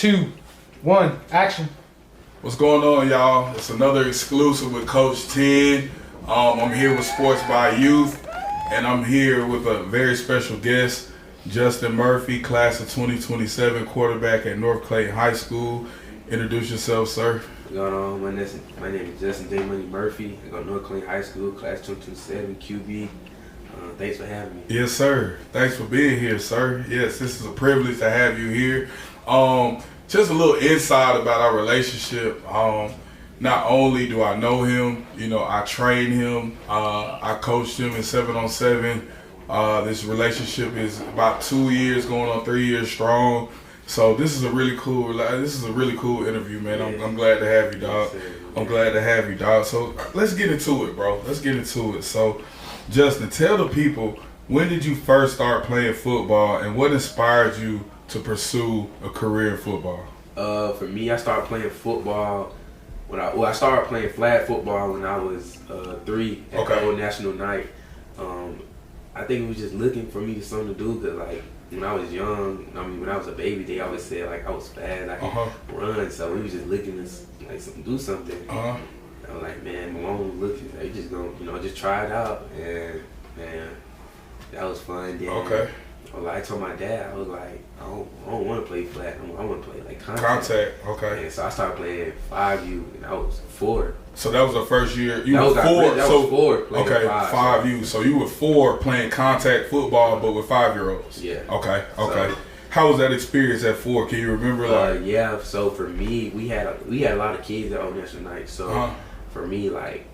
2, 1, action. What's going on, y'all? It's another exclusive with Koach10. I'm here with Sports by Youth, and I'm here with a very special guest, Justin Murphy, class of 2027, quarterback at North Clayton High School. Introduce yourself, sir. What's going on? My name is Justin J. Money Murphy. I go to North Clayton High School, class 2027, QB. Thanks for having me. Yes, sir. Thanks for being here, sir. Yes, this is a privilege to have you here. Just a little insight about our relationship. Not only do I know him, I trained him. I coached him in 7-on-7. This relationship is about 2 years, going on 3 years strong. So this is a really cool interview, man. Yeah. I'm glad to have you, dog. Yes, I'm glad to have you, dog. So let's get into it, bro. Let's get into it. So, Justin, tell the people, when did you first start playing football, and what inspired you to pursue a career in football? For me, I started playing football I started playing flag football when I was 3 at the Old National Night. I think it was just looking for me to something to do, because like when I was young, when I was a baby, they always said like I was fast, I could run. So we was just looking to do something. I was like, man, my mom was looking. Like, just gonna, just try it out, and man, that was fun. Then, I told my dad, I was like, I don't want to play flat. I want to play like contact. Okay. And so I started playing 5U, and I was 4. So that was the first year. You that were was 4. That was 4. Playing 5U. So you were 4 playing contact football, but with 5-year-olds. Yeah. Okay. So, how was that experience at 4? Can you remember? Yeah. So for me, we had a lot of kids at Old National Night. So for me, like,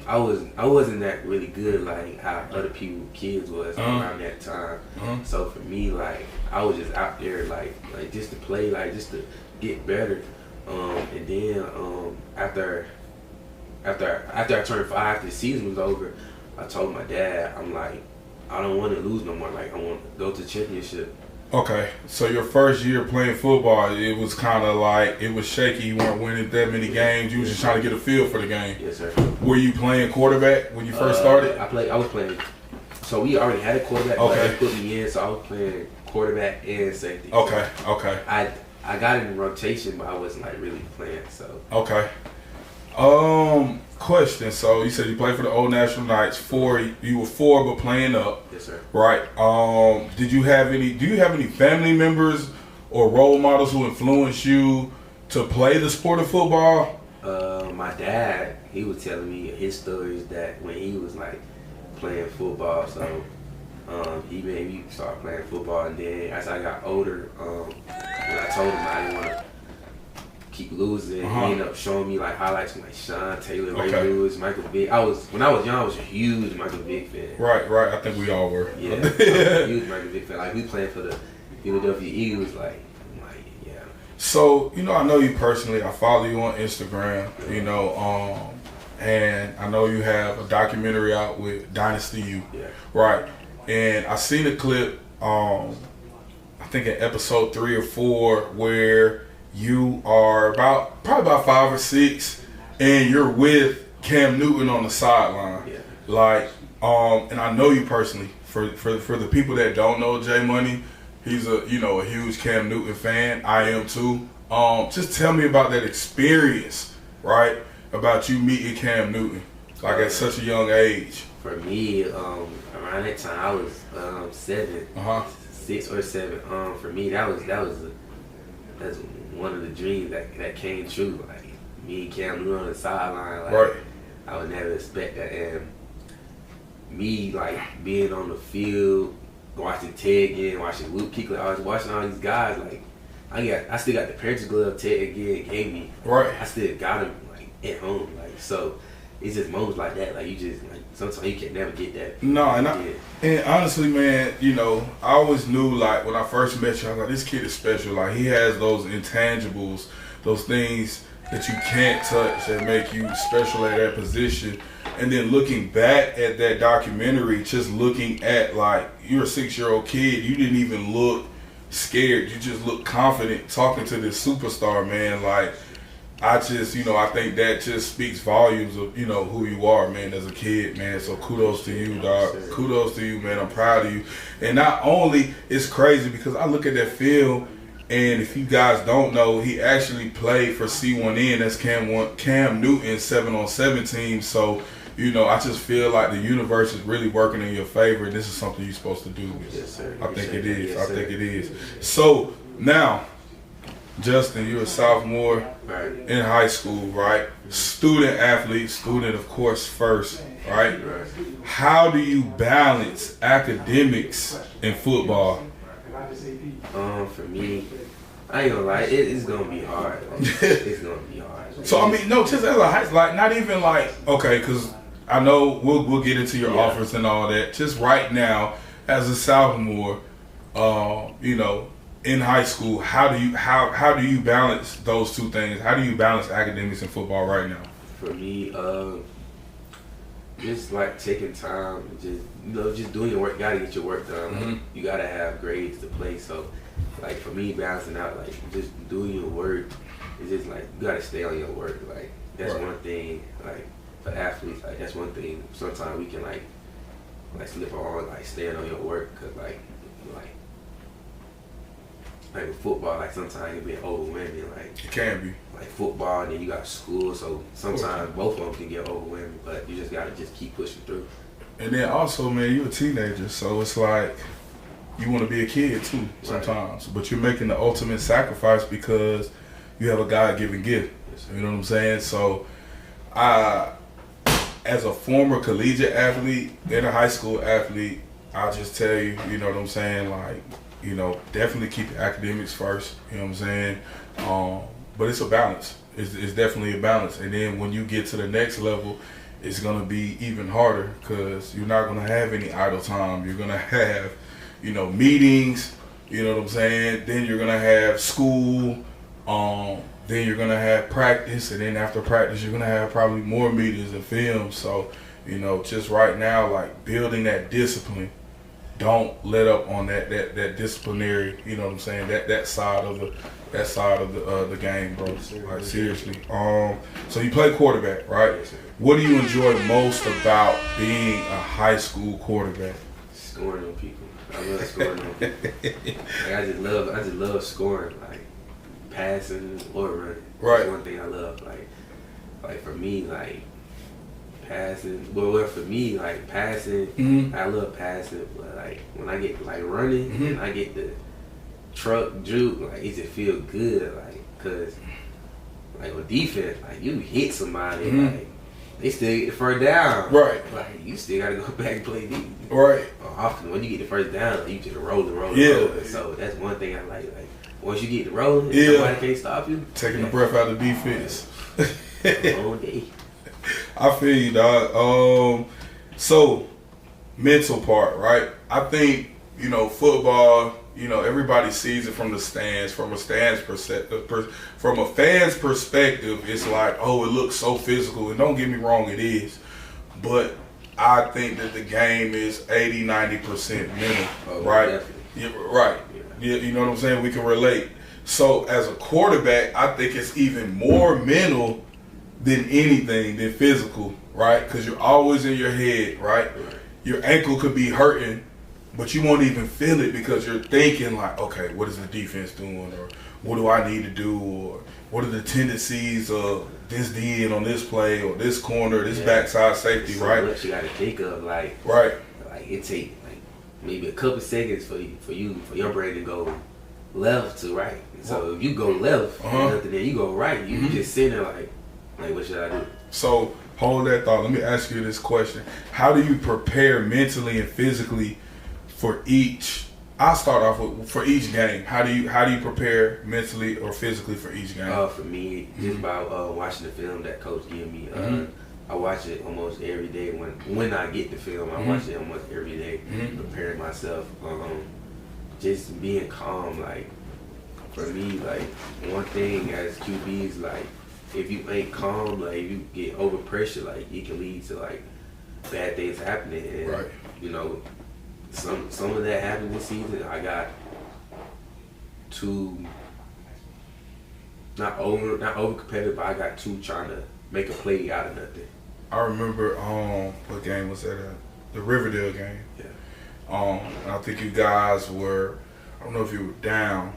I wasn't that really good like how other kids was around that time. So for me, like, I was just out there like just to play, like just to get better. And then after I turned 5, after the season was over, I told my dad, I'm like, I don't want to lose no more. Like, I want to go to championship. Okay, so your first year playing football, it was kind of like, it was shaky. You weren't winning that many games. You was just trying to get a feel for the game. Yes, sir. Were you playing quarterback when you first started? I was playing. So we already had a quarterback, but they put me in, so I was playing quarterback and safety. Okay. I got in rotation, but I wasn't like really playing. So. Okay. Question. So you said you played for the Old National Knights. 4. You were 4, but playing up. Yes, sir. Right. Do you have any family members or role models who influenced you to play the sport of football? My dad, he was telling me his stories that when he was like playing football, so he made me start playing football, and then as I got older, when I told him I didn't want to keep losing, he ended up showing me like highlights from like Sean Taylor, Ray Lewis, Michael Vick. When I was young, I was a huge Michael Vick fan. Right. I think we all were. Yeah, I was a huge Michael Vick fan. Like, we playing for the Philadelphia Eagles, like, yeah. So, I know you personally. I follow you on Instagram, and I know you have a documentary out with Dynasty U. Yeah. Right. And I seen a clip, I think in episode 3 or 4, where you are probably about 5 or 6, and you're with Cam Newton on the sideline. Yeah. Like, and I know you personally. For the people that don't know J Money, he's a huge Cam Newton fan. I am too. Just tell me about that experience, right? About you meeting Cam Newton, like at such a young age. For me, around that time, I was 7, 6 or 7. For me, that's one of the dreams that came true. Like, me and Cam Newton on the sideline. Like, I would never expect that. And me, like, being on the field, watching Ted again, watching Luke Kuechly, I was watching all these guys. Like, I still got the Patriots glove Ted again gave me. Right. I still got him like at home. Like, so it's just moments like that. Like, you just like sometimes you can never get that. No, and honestly, man, I always knew, like, when I first met you, I was like, this kid is special. Like, he has those intangibles, those things that you can't touch that make you special at that position. And then looking back at that documentary, just looking at, like, you're a 6-year-old kid, you didn't even look scared. You just look confident talking to this superstar, man. Like, I just, I think that just speaks volumes of, who you are, man, as a kid, man. So kudos to you, dog. Kudos to you, man. I'm proud of you. And not only, it's crazy because I look at that film And if you guys don't know, he actually played for C1N. That's Cam Newton's 7-on-7 team. So, I just feel like the universe is really working in your favor, and this is something you're supposed to do. Yes, sir. I think it is. Yes, I think it is. So now, Justin, you're a sophomore in high school, right? Student athlete, student of course first, right? How do you balance academics and football? For me, I ain't gonna lie, it's gonna be hard. It's gonna be hard. So I mean, no, just as a high school, like not even like okay, because I know we'll get into your offers and all that. Just right now, as a sophomore, in high school, how do you balance those two things? How do you balance academics and football right now? For me, just like taking time, just doing your work. You gotta get your work done. Like, you gotta have grades to play. So, like for me, balancing out, like just doing your work. It's just like you gotta stay on your work. Like that's one thing. Like for athletes, like that's one thing. Sometimes we can like slip on, like staying on your work, cause like with football, like sometimes it be overwhelming. Like it can be. Like football, and then you got school, so sometimes both of them can get overwhelming. But you just gotta just keep pushing through. And then also, man, you're a teenager, so it's like you want to be a kid too sometimes, but you're making the ultimate sacrifice because you have a God-given gift. You know what I'm saying? So, as a former collegiate athlete and a high school athlete, I'll just tell you, you know what I'm saying? Like, definitely keep your academics first. You know what I'm saying? But it's a balance. It's definitely a balance. And then when you get to the next level, it's gonna be even harder because you're not gonna have any idle time. You're gonna have, meetings. You know what I'm saying? Then you're gonna have school. Then you're gonna have practice, and then after practice, you're gonna have probably more meetings and films. So, just right now, like building that discipline. Don't let up on that disciplinary. You know what I'm saying? That side of the game, bro. Like seriously. So you play quarterback, right? What do you enjoy most about being a high school quarterback? Scoring on people. I love scoring on people. Like I just love scoring. Like passing or running. Right. That's one thing I love. Like for me, like passing. Well, for me, like passing, I love passing. But like when I get like running and I get the truck juke, like it just feel good. Like cause like with defense, like you hit somebody, like they still get the first down. Right. Like you still gotta go back and play defense. Right. Often when you get the first down, you just rolling. Yeah. So that's one thing I like. Like once you get the rolling, nobody can't stop you. Taking the breath out of defense. All day. I feel you, dog. So mental part, right? I think football. Everybody sees it from the stands. From a fan's perspective, it's like, oh, it looks so physical. And don't get me wrong, it is. But I think that the game is 80-90% mental, right? Definitely. Yeah, right. Yeah, you know what I'm saying? We can relate. So as a quarterback, I think it's even more mental than anything than physical, right? Because you're always in your head, right? Your ankle could be hurting, but you won't even feel it because you're thinking like, okay, what is the defense doing, or what do I need to do, or what are the tendencies of this DN on this play, or this corner, this backside safety, so right? Much you got to think of, like it take like maybe a couple seconds for your brain to go left to right. So if you go left, and then you go right, you just sitting there like what should I do? So hold that thought. Let me ask you this question: how do you prepare mentally and physically for each? I'll start off with for each game. How do you prepare mentally or physically for each game? For me, just about watching the film that coach give me. I watch it almost every day. When I get the film, I watch it almost every day, preparing myself. Just being calm. Like for me, like one thing as QBs, like if you ain't calm, like if you get over pressure, like it can lead to like bad things happening. And some of that happened this season. I got too not over competitive, but I got too trying to make a play out of nothing. I remember what game was that? The Riverdale game. Yeah. And I think you guys were, I don't know if you were down,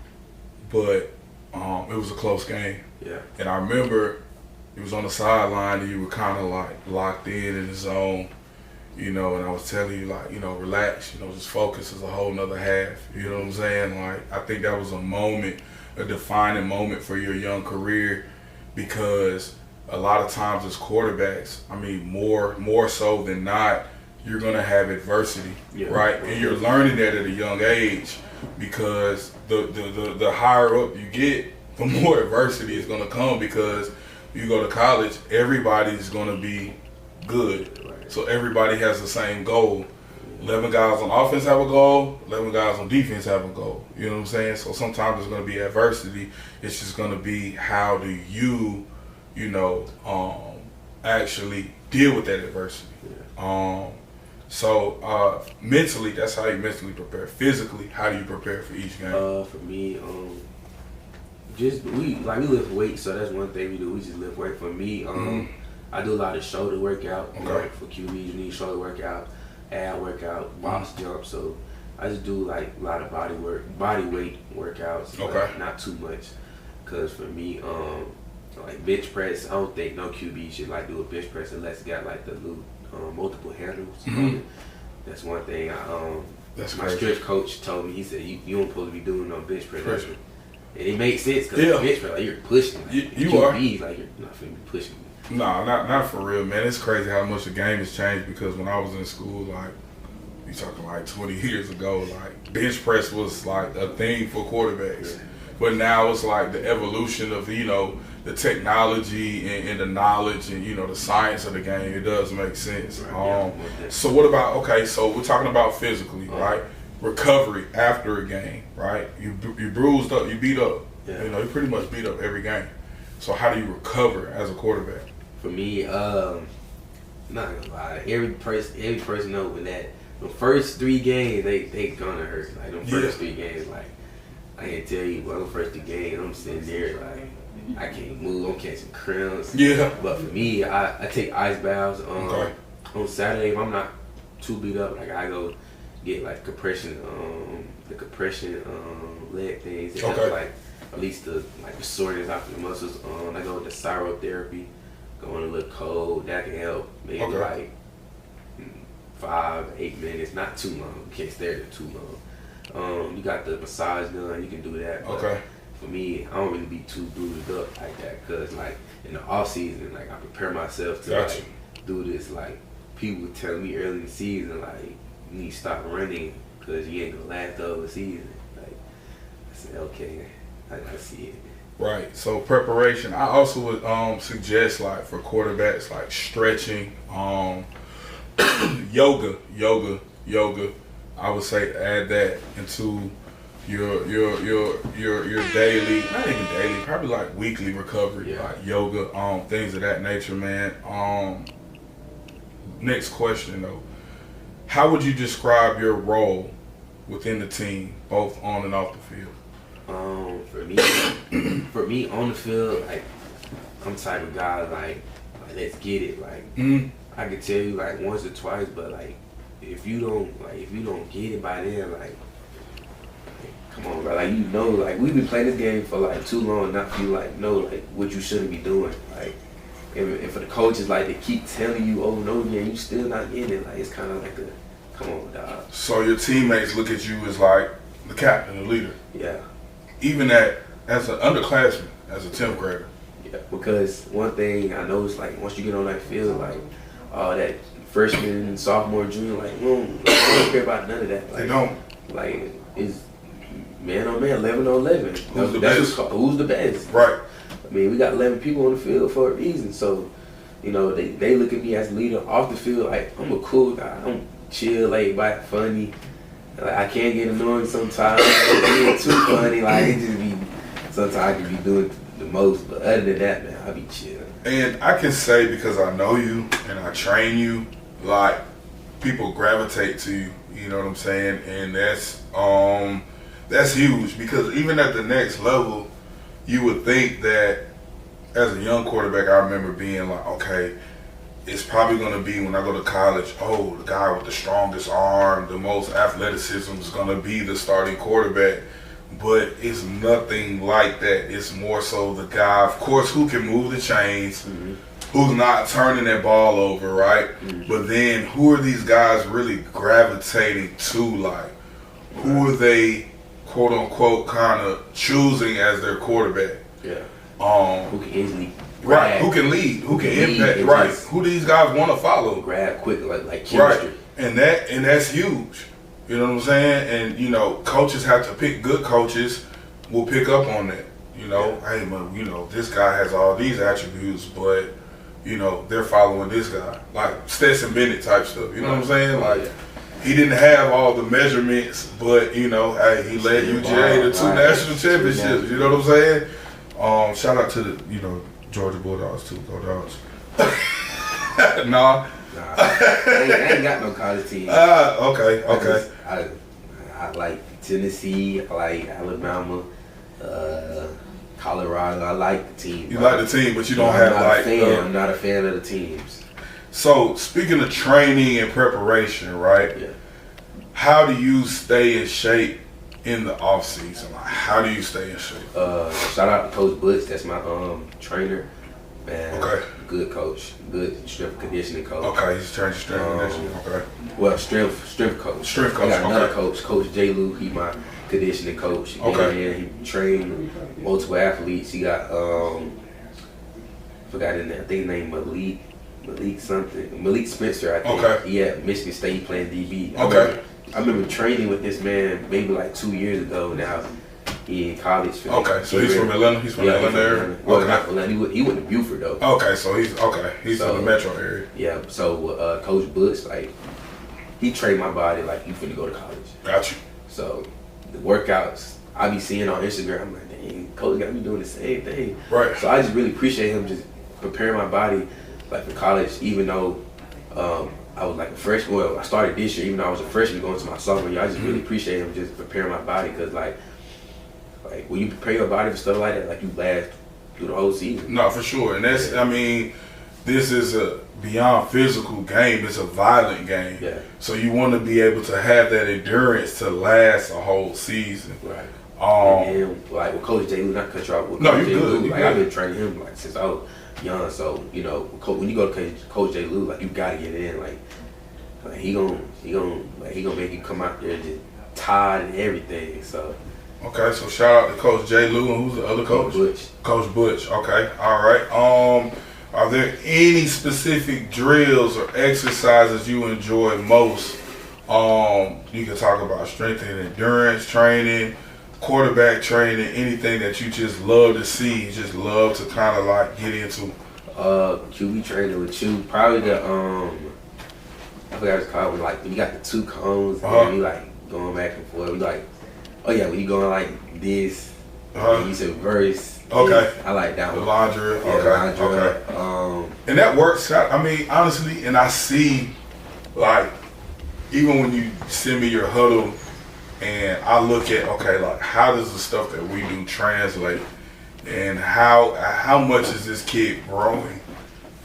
but it was a close game. Yeah. And I remember he was on the sideline and you were kind of like locked in the zone, you know, and I was telling you like, you know, relax, you know, just focus is a whole nother half. You know what I'm saying? Like, I think that was a moment, a defining moment for your young career, because a lot of times as quarterbacks, I mean, more so than not, you're gonna have adversity, right? And you're learning that at a young age, because the higher up you get, the more adversity is gonna come, because you go to college, everybody's gonna be good. So everybody has the same goal. 11 guys on offense have a goal, 11 guys on defense have a goal. You know what I'm saying? So sometimes there's gonna be adversity. It's just gonna be, how do you, you know, actually deal with that adversity. So mentally, that's how you mentally prepare. Physically, how do you prepare for each game? For me, we lift weights, so that's one thing we do. We just lift weight. For me, I do a lot of shoulder workout. Okay. Like for QBs, you need shoulder workout, ab workout, box jump. So I just do like a lot of body weight workouts. Okay. Not too much, cause for me, like bench press, I don't think no QB should like do a bench press unless it got like the little multiple handles. That's one thing. That's my crazy. stretch coach told me. He said you don't supposed to be doing no bench press. And it makes sense, because bench press, like, you're pushing. Like, you QB, are. Like, you're not finna be pushing. No, not for real, man. It's crazy how much the game has changed, because when I was in school, like, you talking like 20 years ago, like, bench press was like a thing for quarterbacks. But now it's like the evolution of, you know, the technology and the knowledge and, you know, the science of the game. It does make sense. So what about, okay, so we're talking about physically, right? Recovery after a game, right? You bruised up, you beat up. You know, you pretty much beat up every game. So how do you recover as a quarterback? For me, not gonna lie, every person know when that the first 3 games they gonna hurt. Like the first 3 games, like I can't tell you, but the first 3 games I'm sitting there like I can't move, I'm catching cramps. Yeah. But for me, I take ice baths. On Saturday if I'm not too beat up, like I go get like compression leg things. It helps, like at least the soreness out the muscles. I go with the cryotherapy, going a little cold. That can help. Maybe like 5-8 minutes, not too long. You can't stay there too long. You got the massage gun. You can do that. But for me, I don't really be too booted up like that, cause like in the off season, like I prepare myself to like do this. Like people would tell me early in the season, like you need to stop running because you ain't gonna last the whole season. Like I said, okay, I see it. Right. So preparation. I also would suggest, like, for quarterbacks, like stretching, yoga. I would say add that into your daily, not even daily, probably like weekly recovery, like yoga, things of that nature, man. Next question though. How would you describe your role within the team, both on and off the field? For me on the field, like I'm the type of guy like let's get it. Like I could tell you like once or twice, but like if you don't get it by then, like come on, bro. Like you know, like we've been playing this game for like too long, not for you like know like what you shouldn't be doing. Like and for the coaches, like they keep telling you over and over again, you still not getting it. Like it's kind of like come on, dog. So your teammates look at you as like the captain, the leader. Yeah. Even as an underclassman, as a 10th grader. Yeah, because one thing I know is like once you get on that field, like all that freshman, sophomore, junior, like they don't care about none of that. Like, they don't. Like it's man on man, 11 on 11. Who's the best? Who's the best? Right. I mean, we got 11 people on the field for a reason. So, you know, they look at me as a leader off the field. Like I'm a cool guy. I'm chill, laid back, funny. Like I can't get annoying sometimes. Being too funny, like it just be. Sometimes I can be doing the most, but other than that, man, I be chill. And I can say, because I know you and I train you, like people gravitate to you. You know what I'm saying? And that's huge, because even at the next level, you would think that as a young quarterback, I remember being like, okay, it's probably going to be when I go to college, oh, the guy with the strongest arm, the most athleticism is going to be the starting quarterback. but it's nothing like that. It's more so the guy, of course, who can move the chains, who's not turning that ball over, right? But then who are these guys really gravitating to? Like, who are they, quote unquote, kind of choosing as their quarterback? Yeah. Who can easily right? Who can lead? Who can impact? Right? Who these guys want to follow? Grab quick, like chemistry. Right. And that's huge. You know what I'm saying? And you know, coaches have to pick good coaches. Will pick up on that. You know, hey man, you know this guy has all these attributes, but you know they're following this guy, like Stetson Bennett type stuff. You know what I'm saying? Like he didn't have all the measurements, but you know, hey, he led UGA to 2 national championships. You know what I'm saying? Shout out to the Georgia Bulldogs too. Go Dogs. Nah. I ain't got no college team. Okay. I like Tennessee. I like Alabama. Colorado. I like the team. You like the team, but you don't have like. I'm not a fan of the teams. So speaking of training and preparation, right? Yeah. How do you stay in shape in the off season? Like, how do you stay in shape? Shout out to Coach Butch. That's my trainer. Man, okay. Good coach. Good strength conditioning coach. Okay, he's training strength conditioning. Okay. Well, strength coach. Strength coach. I got another coach, Coach J. Lou. He my conditioning coach. Okay. And he trained multiple athletes. He got forgot his name. I think his name Malik Spencer. I think. Okay. He at Michigan State playing DB. Okay. I remember training with this man maybe like 2 years ago. Now he in college. Okay, so he's from Atlanta. He's from Atlanta area. Well, not Atlanta. He went to Buford though. Okay, so he's in the metro area. Yeah. So Coach Butch, like, he trained my body like you finna go to college. Got you. So the workouts I be seeing on Instagram, I'm like, dang, Coach got me doing the same thing. Right. So I just really appreciate him just preparing my body like for college, even though I was like a freshman. Well, I started this year, even though I was a freshman going to my sophomore year. I just really appreciate him just preparing my body, because like when you prepare your body for stuff like that, like you last through the whole season. No, for sure. And that's, I mean, this is a beyond physical game. It's a violent game. Yeah. So you want to be able to have that endurance to last a whole season. Right. And like with Coach J. Lou, not cut you off. With no, Coach you J. good. Lou, like I've been training him like since I was young. So you know, when you go to Coach J. Lou, like you gotta get in. Like he gonna make you come out there just tired and everything. So. Okay, so shout out to Coach J. Lou, and who's the other coach? Butch. Coach Butch. Okay, all right. Are there any specific drills or exercises you enjoy most? You can talk about strength and endurance training, quarterback training, anything that you just love to see, just love to kind of like get into. QB training with you, probably the I forgot what it's called, when you got the 2 cones and you like going back and forth. We like, oh yeah, when you going like this, you said verse. Okay. I like that one. Line drill. Okay. And that works. I mean, honestly, and I see, like, even when you send me your huddle, and I look at, okay, like, how does the stuff that we do translate, and how much is this kid growing?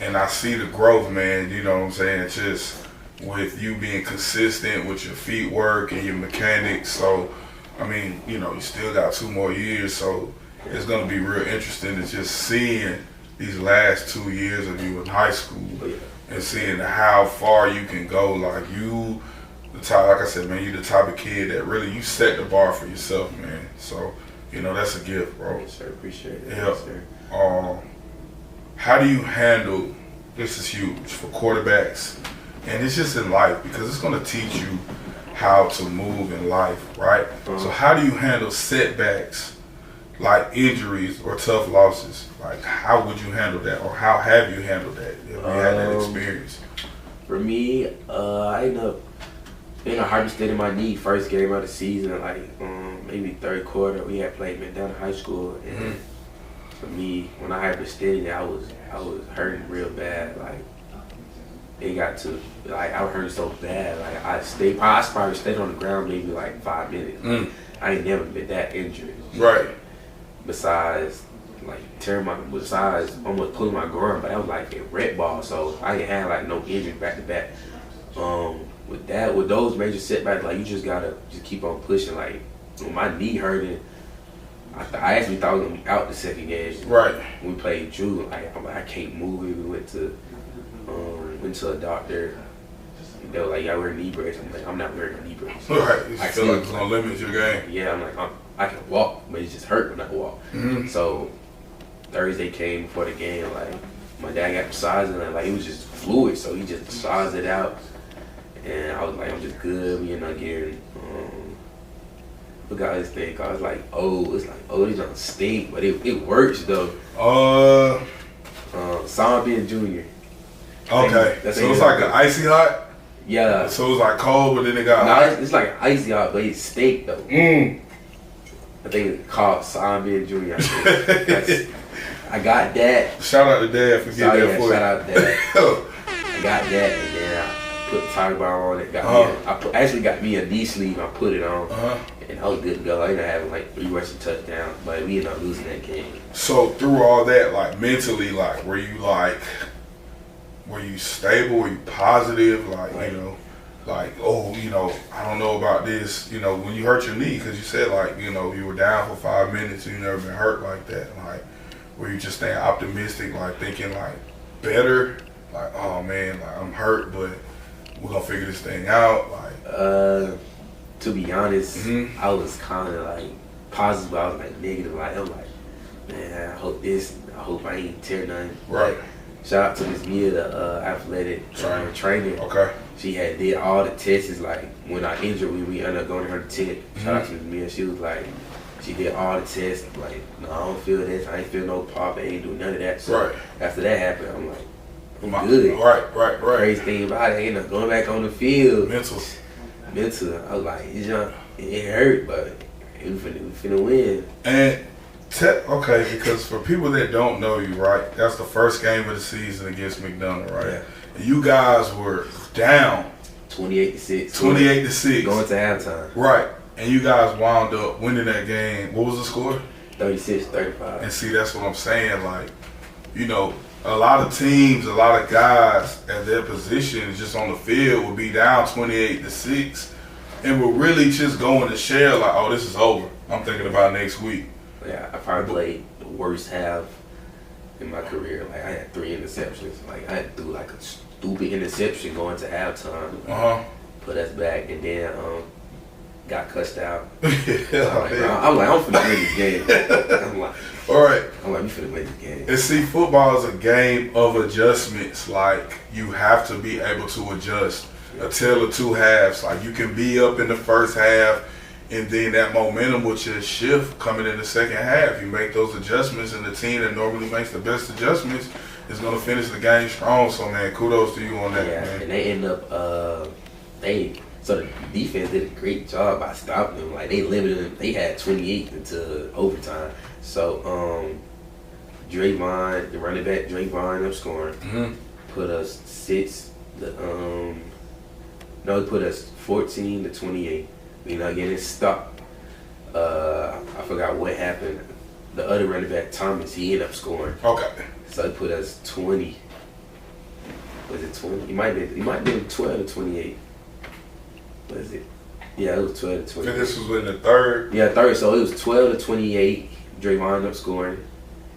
And I see the growth, man. You know what I'm saying? Just with you being consistent with your feet work and your mechanics. So, I mean, you know, you still got 2 more years, so it's going to be real interesting to just seeing these last 2 years of you in high school and seeing how far you can go. Like you, the type, like I said, man, you the type of kid that really, you set the bar for yourself, man. So, you know, that's a gift, bro. Yes, sir. Appreciate it. Yeah. Yes, sir. How do you handle, this is huge for quarterbacks, and it's just in life, because it's going to teach you how to move in life, right? So how do you handle setbacks like injuries or tough losses? Like, how would you handle that, or how have you handled that if you had that experience? For me, I ended up being a hyperextending my knee first game of the season, like maybe third quarter. We had played McDonough High School, and for me, when I hyperextended it, I was hurting real bad. Like it got to, like, I was hurting so bad. Like I probably stayed on the ground maybe like 5 minutes. I ain't never been that injured. Right. Besides almost pulling my groin, but that was like a red ball, so I ain't had like no injuries back to back. With those major setbacks, like you just gotta keep on pushing. Like when my knee hurting, I actually thought we were gonna be out the second game. Right. When we played Drew, I'm like, I can't move. We went to a doctor. They were like, "Yeah, wear knee brace." I'm like, "I'm not wearing a knee brace." Right. You I feel like it's gonna limit your game. Yeah, I'm like, I can walk, but it just hurt when I walk. So Thursday came before the game. Like my dad got massaged and like it was just fluid, so he just massaged it out. And I was like, I'm just good. We ended up getting forgot his thing. I was like, these don't stink, but it works though. Zombie Junior. Okay. So it's like an icy hot. Yeah. So it's like cold, but then it got hot. It's like icy hot, but it's steak though. I think it's called Zombie Junior. I got that. Shout out to Dad for getting that for you. Shout out to Dad. I got that, and then I put the tiger bar on it. Actually got me a knee sleeve. I put it on, and I was good to go. I ended up having like 3 rushing touchdowns, but we ended up losing that game. So through all that, like mentally, like were you stable? Were you positive? Like you know, like I don't know about this. You know, when you hurt your knee, because you said like you were down for 5 minutes and you never been hurt like that. Like, were you just staying optimistic, like thinking like better? Like, oh man, like I'm hurt, but we're gonna figure this thing out. Like, to be honest, I was kind of like positive, but I was like negative. Like I'm like, man, I hope I ain't tear nothing. Right. Shout out to Miss Mia, the athletic trainer. Okay. She had did all the tests. Like when I injured, we ended up going to her tent. Shout out to Miss Mia. She was like, she did all the tests. I'm like, no, I don't feel this. I ain't feel no pop. I ain't do none of that. So after that happened, I'm like, I'm good. Right. Crazy thing about it, I ended up going back on the field. Mental. I was like, it hurt, but we finna win. And okay, because for people that don't know you, right, that's the first game of the season against McDonough, right? Yeah. And you guys were down 28-6. 28-6. Going to halftime. Right. And you guys wound up winning that game. What was the score? 36-35. And see, that's what I'm saying. Like, a lot of teams, a lot of guys at their positions just on the field would be down 28-6 and would really just go in the shell like, oh, this is over. I'm thinking about next week. Yeah, I probably played the worst half in my career. Like I had 3 interceptions. Like I had to do like a stupid interception going to halftime. Put us back, and then got cussed out. I'm finna win this game. All right. I'm like, we finna win this game. And see, football is a game of adjustments. Like you have to be able to adjust. A tale of 2 halves. Like you can be up in the first half, and then that momentum will just shift coming in the second half. You make those adjustments, and the team that normally makes the best adjustments is going to finish the game strong. So, man, kudos to you on that, man. And they end up, so the defense did a great job by stopping them. Like, they limited them. They had 28 into overtime. So, Draymond, the running back, Draymond up scoring, put us 14-28. We not getting stopped. I forgot what happened. The other running back, Thomas, he ended up scoring. Okay. So it put us 20. Was it 20? It might have been 12-28. Was it? Yeah, it was 12-28. So this was in the third? Yeah, third. So it was 12-28. Draymond ended up scoring.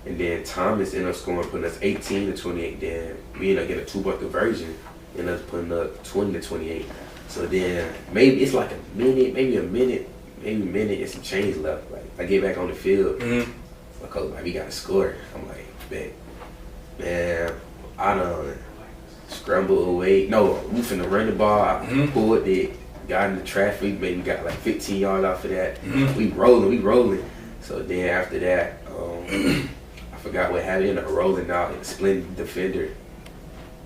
And then Thomas ended up scoring, putting us 18-28. Then we ended up getting a 2-point conversion. Ended up putting up 20-28. So then maybe it's like a minute and some change left. Like I get back on the field. My coach like, we got to score. I'm like, man, I done scrambled away. No, we finna run the ball. I pulled it, got in the traffic, maybe got like 15 yards off of that. We rolling. So then after that, I forgot what happened. I rolling out and splitting the defender.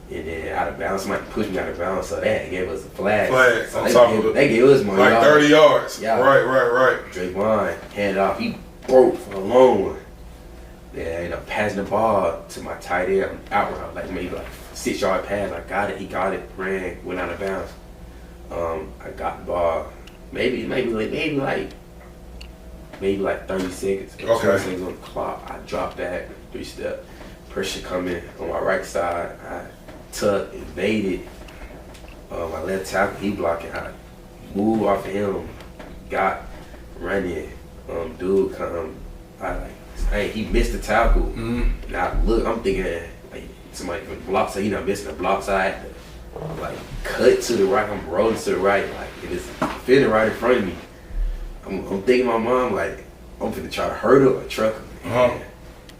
And then out of bounds, somebody pushed me out of bounds, so that gave us a flag. So on top of it. They gave us more like yards. 30 yards. Yeah. Right. Draymond handed off. He broke for a long one. Then I ended up passing the ball to my tight end out route, like maybe like 6-yard pass. I got it. He got it. Ran. Went out of bounds. I got the ball. Maybe like 30 seconds. 20 seconds on the clock. I dropped back 3-step. Pressure coming on my right side. I tuck, evaded. My left tackle, he blocking. I moved off of him, got running. Dude come Hey, he missed the tackle. Mm-hmm. And I look, I'm thinking like somebody from the block side, missing the block side. Like cut to the right, I'm rolling to the right, like it is fitting right in front of me. I'm thinking my mom like I'm finna try to hurt her or truck her.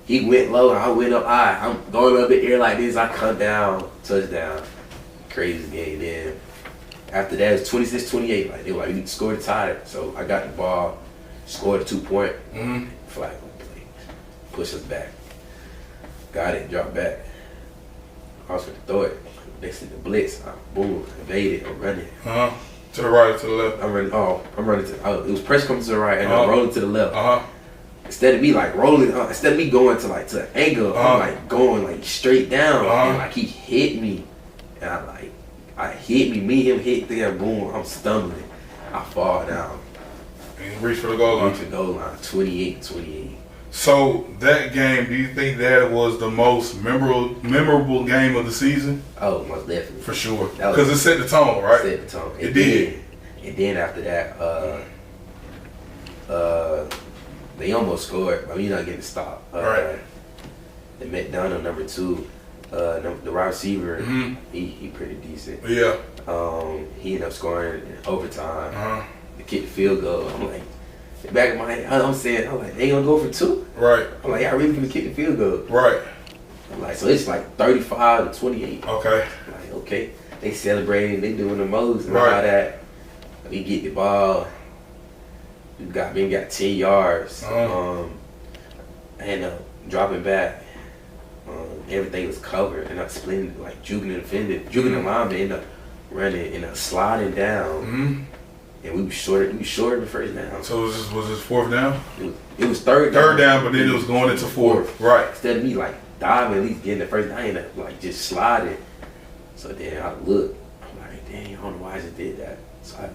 He went low and I went up high. I'm going up in the air like this. I come down, touchdown, crazy game. Then after that it's 26-28. Like they were like, we need to score the tie. So I got the ball, scored a 2-point. Flag play, push us back. Got it, drop back. I was gonna throw it. They sent the blitz. Boom, evaded. I'm running. To the right or to the left? I'm running to. It was pressure coming to the right, and I'm rolling to the left. Instead of me like rolling, instead of me going to an angle, I'm like going like straight down, and like he hit me, and I hit me. Me and him hit there. Boom, I'm stumbling. I fall down. And you reach for the goal line. Reach for the goal line. 28-28. So that game, do you think that was the most memorable game of the season? Oh, most definitely. For sure. Because it set the tone, right? Set the tone. It did. And then after that, they almost scored, but you're not getting stopped. Right. They met Donald, number 2. The wide receiver, he pretty decent. Yeah. He ended up scoring in overtime. The kick field goal. I'm like, in the back of my head, I'm like, they gonna go for 2? Right. I'm like, y'all really gonna kick the field goal? Right. I'm like, so it's like 35-28. Okay. I'm like, okay. They celebrating, they doing the most and all that. We get the ball. We got 10 yards. I ended up dropping back. Everything was covered, and I splitting like juking the defender, juking the lineman, ended up running and sliding down. And we was short the first down. So was this 4th down? It was third down. Third down, but then it was going into 4th. Right. Instead of me like diving, at least getting the first down, I ended up like just sliding. So then I looked, I'm like, dang, I don't know why I just did that. So I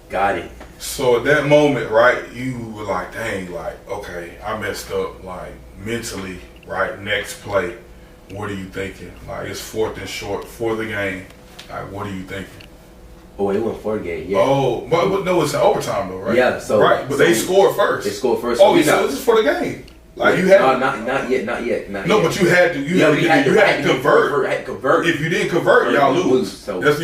got it. So at that moment, right, you were like, dang, like, okay, I messed up, like, mentally, right, next play. What are you thinking? Like, it's 4th and short for the game. Like, what are you thinking? Oh, it went 4 game, yeah. Oh, but no, it's in overtime though, right? Yeah, so right, but they scored first. They scored first. Oh, so this is for the game. Like you had not yet. No, but you had to. You had to convert. Had to convert. If you didn't convert, y'all lose. So that's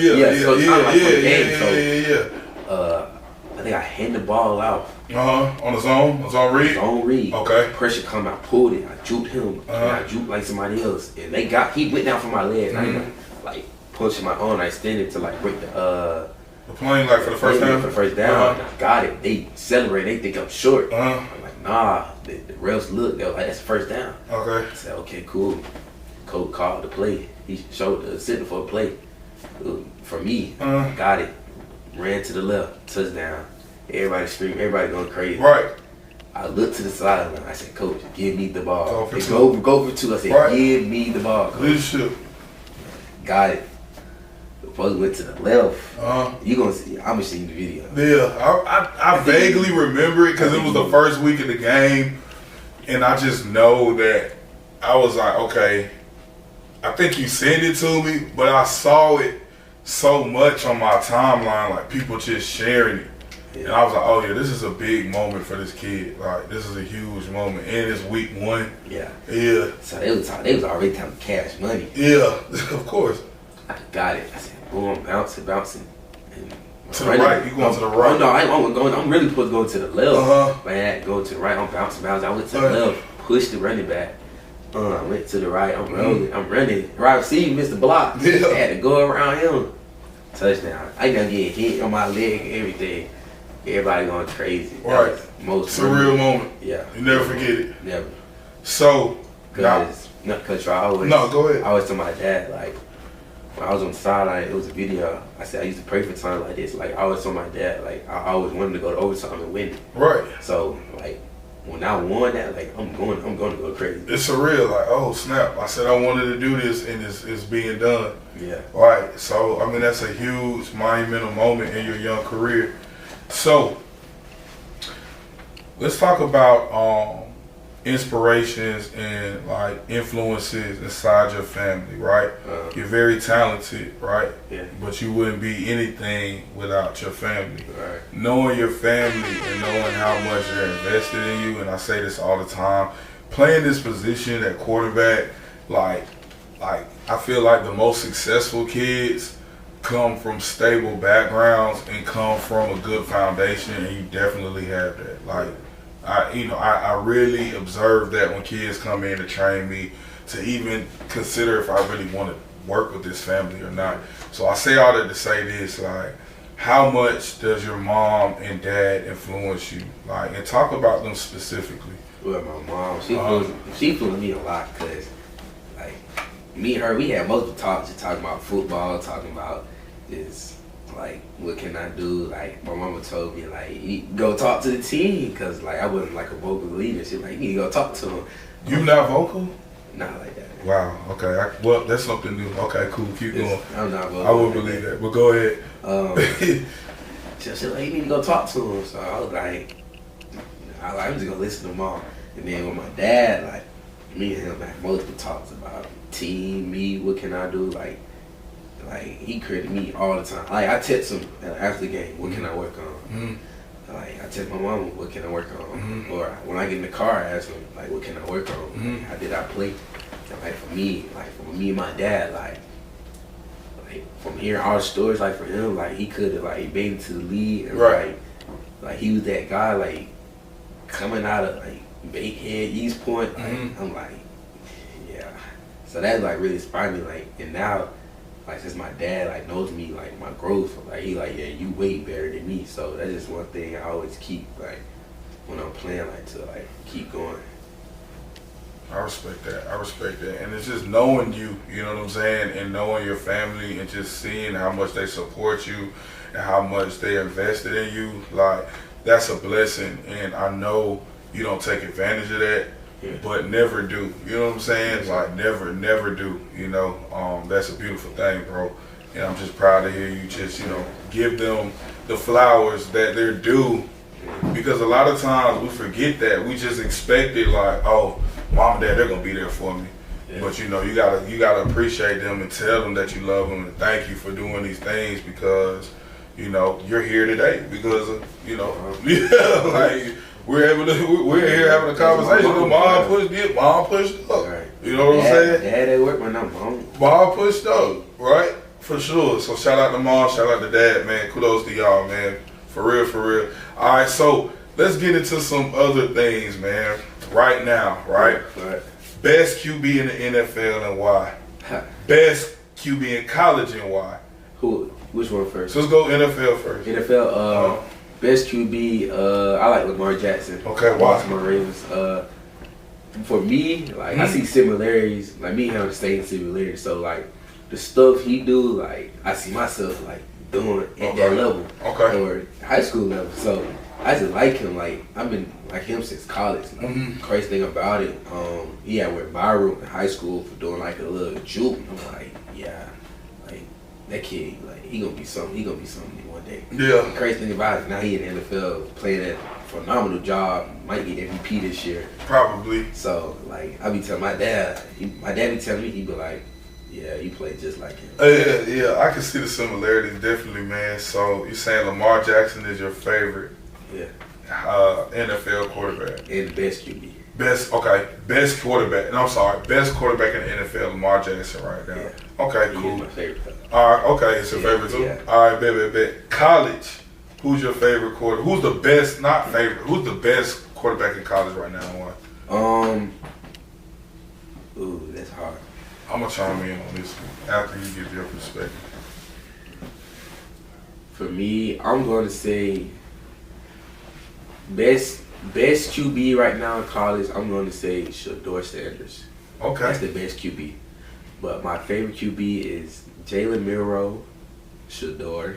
I think I handed the ball out. On the zone read. Zone read. Okay. Pressure come, I pulled it. I juked him. And I juked like somebody else, and he went down for my leg. And I like pushing my own. I extended to like break the plane like for the first down. For the first down. And I got it. They celebrate. They think I'm short. I'm like, nah. The refs look. They were like, that's the first down. Okay. I said, okay, cool. Coach called the play. He showed the signal for a play. For me, got it. Ran to the left, touchdown. Everybody screaming, everybody going crazy. Right. I looked to the sideline. I said, Coach, give me the ball. Go for 2. I said, give me the ball, Coach. Leadership. Got it. The post went to the left. You gonna see? I'm gonna see the video. Yeah, I vaguely remember it because it was the first week of the game, and I just know that I was like, okay, I think you sent it to me, but I saw it so much on my timeline, like people just sharing it. Yeah. And I was like, oh yeah, this is a big moment for this kid. Like this is a huge moment. And it's week 1. Yeah. Yeah. So they was already telling cash money. Yeah, of course. I got it. I said, boom, bouncing. And to the right, you going to the right? No, I'm really supposed to go to the left. But I had to go to the right. I'm bouncing. I went to the left, pushed the running back. I went to the right. I'm rolling. I'm running. Right receiver missed the block. Yeah. I had to go around him. Touchdown. I got get hit on my leg and everything. Everybody going crazy. Right. Most surreal moment. Yeah. You never forget it. Never. So. Cause I always. No, go ahead. I always tell my dad, like, when I was on the sideline, it was a video. I said I used to pray for times like this. Like I always told my dad, like I always wanted to go to overtime and win it. Right. So like when I won that, like I'm going to go crazy. It's surreal. Like, oh snap! I said I wanted to do this, and it's being done. Yeah. Right. So I mean that's a huge monumental moment in your young career. So let's talk about inspirations and like influences inside your family, right? You're very talented, right? Yeah. But you wouldn't be anything without your family. Right. Knowing your family and knowing how much they're invested in you, and I say this all the time, playing this position at quarterback, like I feel like the most successful kids come from stable backgrounds and come from a good foundation, and you definitely have that. Like, I really observe that when kids come in to train me, to even consider if I really want to work with this family or not. So I say all that to say this, like, how much does your mom and dad influence you? Like, and talk about them specifically. Well, my mom, she influenced me a lot, because like me and her, we had multiple talks, just talking about football, talking about just like what can I do. Like my mama told me, like, you go talk to the team, because like I wasn't like a vocal leader. She was like, you need to go talk to them. You not vocal? Not like that. Wow. Okay. Well, that's something new. Okay. Cool. Keep going. I'm not vocal. I would believe that. But go ahead. She was like, you need to go talk to him. So I was like, I'm just gonna listen to mom. And then with my dad, like, me and him had multiple talks about team, me, what can I do? Like he credited me all the time. Like I text him after the game, what can I work on? Like I text my mom, what can I work on? Or when I get in the car, I ask him, like, what can I work on? Like, how did I play? And like for me and my dad, like from hearing all the stories, like for him, like he could have like made it to the league, and like he was that guy, like coming out of like Bakehead, East Point. Like, I'm like, yeah. So that like really inspired me. Like, and now, like since my dad like knows me, like my growth, like he like, yeah, you way better than me. So that's just one thing I always keep like when I'm playing, like to like keep going. I respect that. And it's just knowing you know what I'm saying, and knowing your family, and just seeing how much they support you and how much they invested in you, like, that's a blessing. And I know you don't take advantage of that, but never do. You know what I'm saying? Like, never do. You know, that's a beautiful thing, bro. And I'm just proud to hear you just, give them the flowers that they're due. Because a lot of times we forget that. We just expect it, like, oh, mom and dad, they're gonna be there for me. Yeah. But you gotta appreciate them and tell them that you love them and thank you for doing these things, because you're here today because of like we're here having a conversation. Mom pushed up. Right. You know what I'm saying? Dad at work, mom pushed up, right? For sure. So shout out to mom, shout out to dad, man. Kudos to y'all, man. For real. All right, so let's get into some other things, man. Right now, right? Best QB in the NFL and why? Best QB in college and why? Which one first? So let's go NFL first. NFL, best QB, I like Lamar Jackson. Okay, why? Baltimore Ravens. For me, like I see similarities, like me and him staying similarities. So like the stuff he do, like I see myself like doing at that level, or high school level. So I just like him. Like I've been like him since college. Like, crazy thing about it, he had with Byron in high school for doing like a little juke. I'm like, yeah, like that kid, like he gonna be something. He gonna be something one day. Yeah. The crazy thing about it, now he in the NFL playing that phenomenal job. Might get MVP this year. Probably. So like I be telling my dad. My dad be telling me, he be like, yeah, you play just like him. Yeah, I can see the similarities definitely, man. So you're saying Lamar Jackson is your favorite? Yeah. NFL quarterback. And the best QB. Best quarterback. No, I'm sorry. Best quarterback in the NFL, Lamar Jackson right now. Yeah. Okay, cool. He's my favorite. All right, okay, it's your favorite too? Yeah. All right, bet. College, who's your favorite quarterback? Who's the best, not favorite, who's the best quarterback in college right now? Ooh, that's hard. I'm going to chime in on this one after you give your perspective. For me, I'm going to say best QB right now in college, I'm going to say Shador Sanders. Okay. That's the best QB. But my favorite QB is Jalen Milroe, Shador,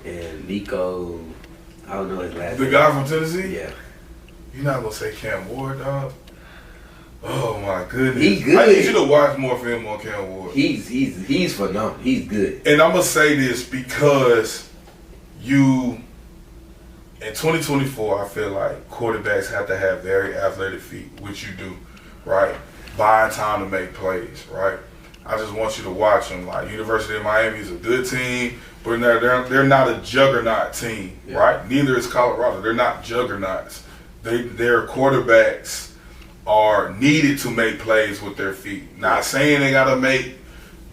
and Nico, I don't know his last name. The guy from Tennessee? Yeah. You're not going to say Cam Ward, dog? Oh my goodness. He's good. I need you to watch more film on Cam Ward. He's phenomenal. He's good. And I'm going to say this because you in 2024, I feel like quarterbacks have to have very athletic feet, which you do, right? Buying time to make plays, right? I just want you to watch them. Like University of Miami is a good team, but they're not a juggernaut team, right? Neither is Colorado. They're not juggernauts. Their quarterbacks are needed to make plays with their feet. Not saying they got to make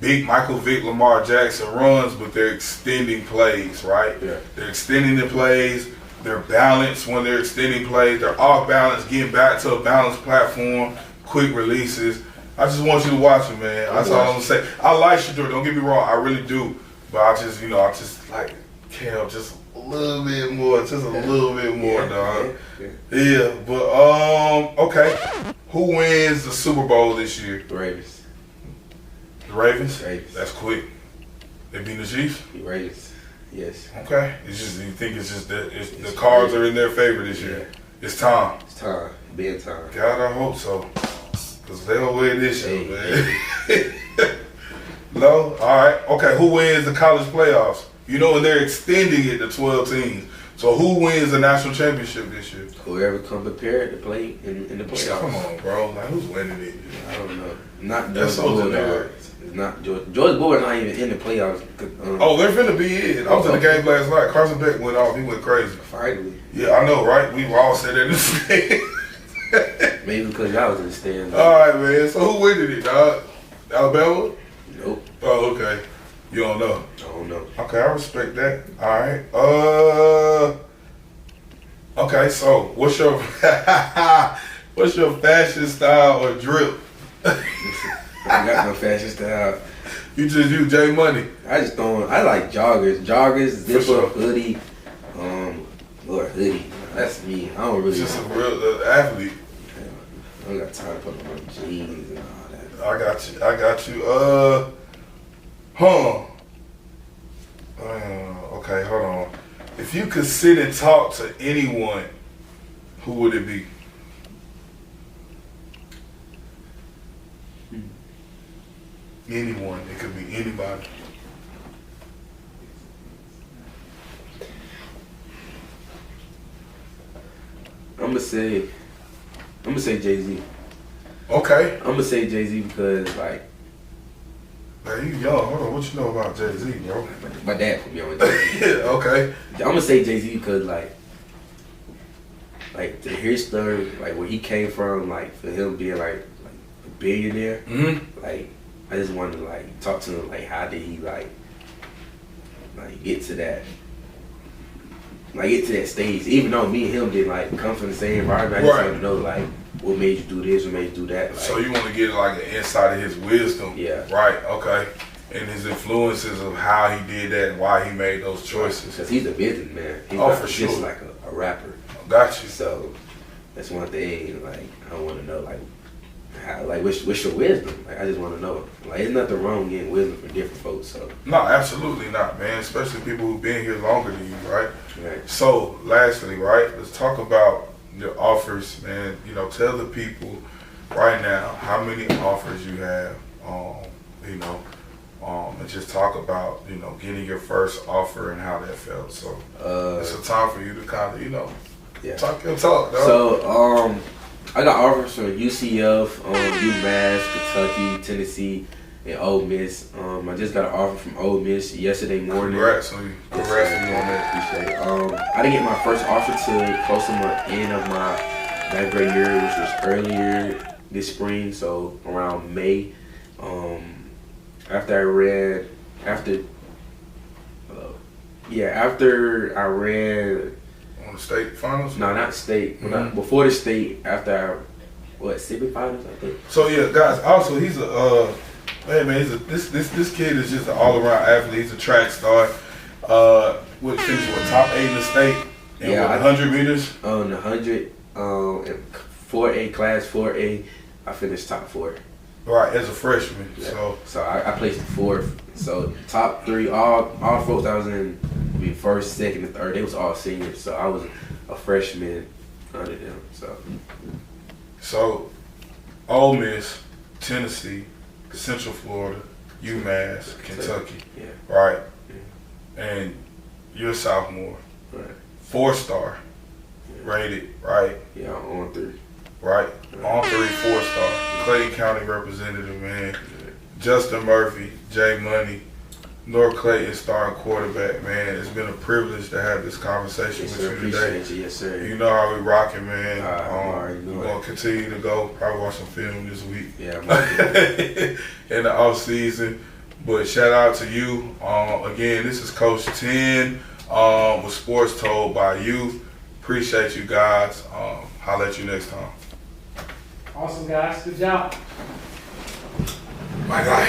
big Michael Vick, Lamar Jackson runs, but they're extending plays, right? Yeah. They're extending the plays. They're balanced when they're extending plays. They're off balance, getting back to a balanced platform, quick releases. I just want you to watch them, man. That's all I'm gonna say. I like Shador, don't get me wrong, I really do. But I just like Cam just a little bit more, dog. Yeah, but okay. Who wins the Super Bowl this year? The Ravens. The Ravens? Ravens. That's quick. They beat the Chiefs? The Ravens. Yes. Okay. It's just you think it's just that the cards are in their favor this year. It's time. It's time. Being time. God, I hope so. Because they don't win this year, man. No? Alright. Okay, who wins the college playoffs? You know, and they're extending it to 12 teams. So who wins the national championship this year? Whoever come prepared to play in the playoffs. Come on, bro. Like, who's winning it? I don't know. Not George Bull. It's not George Bull. Not even in the playoffs. Oh, they're finna be in. I was in the game last night. Carson Beck went off. He went crazy. Finally. Yeah, I know, right? We all said that in the stand. Maybe because y'all was in the stand. All right, man. So who winning it, dog? Alabama? Nope. Oh, okay. You don't know? I don't know. Okay, I respect that. All right. Okay, so what's your fashion style or drip? I got no fashion style. You just use J Money. I like joggers, zip sure. up hoodie, or hoodie. That's me. I don't really. Just a real athlete. I don't got time to put on jeans and all that. I got you. Okay, hold on. If you could sit and talk to anyone, who would it be? Anyone. It could be anybody. I'm gonna say Jay-Z. Okay. I'm gonna say Jay-Z because like. Man, you young. Hold on. What you know about Jay-Z, bro? My dad put me on Jay-Z. Okay. I'm gonna say Jay-Z because like to hear story, like where he came from, like for him being like a billionaire, like I just wanted to like talk to him, like how did he like get to that stage, even though me and him didn't like come from the same environment. I just wanted to know like what made you do this, what made you do that. Like, so you want to get like an insight of his wisdom. Yeah. Right, okay. And his influences of how he did that and why he made those choices. Because he's a businessman. He's not for just sure. Like a rapper. Got you. So that's one thing, like I want to know like how, like what's your wisdom? Like I just want to know. Like there's nothing wrong getting wisdom from different folks. So no, absolutely not, man. Especially people who've been here longer than you, right? Right. So lastly, right, let's talk about your offers, man. You know, tell the people right now how many offers you have, and just talk about, getting your first offer and how that felt. So it's a time for you to kind of, talk your talk, dog. So I got offers from UCF, UMass, Kentucky, Tennessee, and Ole Miss. I just got an offer from Ole Miss yesterday morning. Congrats on you. Congrats on you on that. Appreciate it. I didn't get my first offer till close to the end of my ninth grade year, which was earlier this spring, so around May. After I ran on the state finals? No, not state. Before the state, after semifinals, I think. So yeah, guys. Also, he's this kid is just an all around athlete. He's a track star. Finished top 8 in the state. And 100 meters. On the 100, 4A class 4A, I finished top 4. Right, as a freshman. Yeah. So I placed 4th. So top 3, all folks I was in, first, second, and third, they was all seniors. So I was a freshman under them. So Ole Miss, Tennessee, Central Florida, UMass, Kentucky. Yeah. Right. Yeah. And you're a sophomore. Right. 4-star rated, right? Yeah, on 3. Right? On 3, 4-star. Clayton County representative, man. Justin Murphy, Jay Money, North Clayton starting quarterback, man. It's been a privilege to have this conversation Yes, with sir. you today. Appreciate you. Yes, sir. You know how we rocking, man. We're We're gonna continue to go. Probably watch some film this week. Yeah, I'm in the off season. But shout out to you. Again, this is Koach10 with Sports Told by Youth. Appreciate you guys. Holla at you next time. Awesome, guys. Good job. My God.